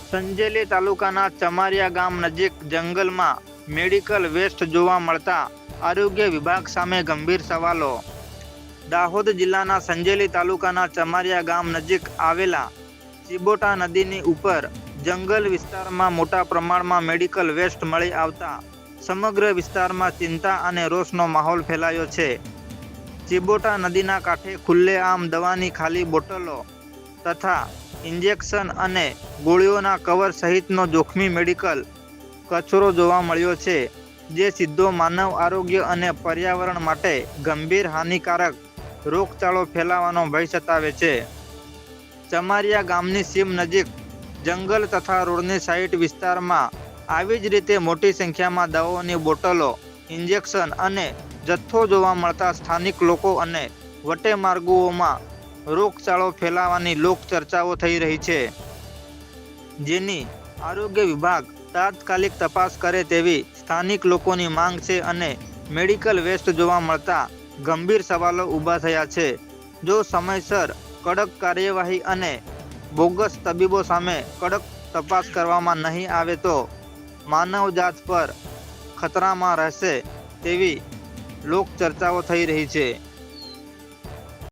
સંજેલી તાલુકાના ચમારિયા ગામ નજીક જંગલમાં મેડિકલ વેસ્ટ જોવા મળતા આરોગ્ય વિભાગ સામે ગંભીર સવાલો. દાહોદ જિલ્લાના સંજેલી તાલુકાના ચમારિયા ગામ નજીક આવેલા ચિબોટા નદીની ઉપર જંગલ વિસ્તારમાં મોટા પ્રમાણમાં મેડિકલ વેસ્ટ મળી આવતા સમગ્ર વિસ્તારમાં ચિંતા અને રોષનો માહોલ ફેલાયો છે. ચિબોટા નદીના કાંઠે ખુલ્લેઆમ દવાની ખાલી બોટલો તથા ઇન્જેક્શન અને ગોળીઓના કવર સહિતનો જોખમી મેડિકલ કચરો જોવા મળ્યો છે, જે સીધો માનવ આરોગ્ય અને પર્યાવરણ માટે ગંભીર હાનિકારક રોગચાળો ફેલાવાનો ભય સતાવે છે. ચમારિયા ગામની સીમ નજીક જંગલ તથા રોડની સાઇટ વિસ્તારમાં આવી જ રીતે મોટી સંખ્યામાં દવાઓની બોટલો, ઇન્જેક્શન અને જથ્થો જોવા મળતા સ્થાનિક લોકો અને વટેમાર્ગુઓમાં રોગચાળો ફેલાવાની લોકચર્ચાઓ થઈ રહી છે, જેની આરોગ્ય વિભાગ તાત્કાલિક તપાસ કરે તેવી સ્થાનિક લોકોની માંગ છે અને મેડિકલ વેસ્ટ જોવા મળતા ગંભીર સવાલો ઊભા થયા છે. જો સમયસર કડક કાર્યવાહી અને બોગસ તબીબો સામે કડક તપાસ કરવામાં નહીં આવે તો માનવજાત પર ખતરામાં રહેશે તેવી લોકચર્ચાઓ થઈ રહી છે.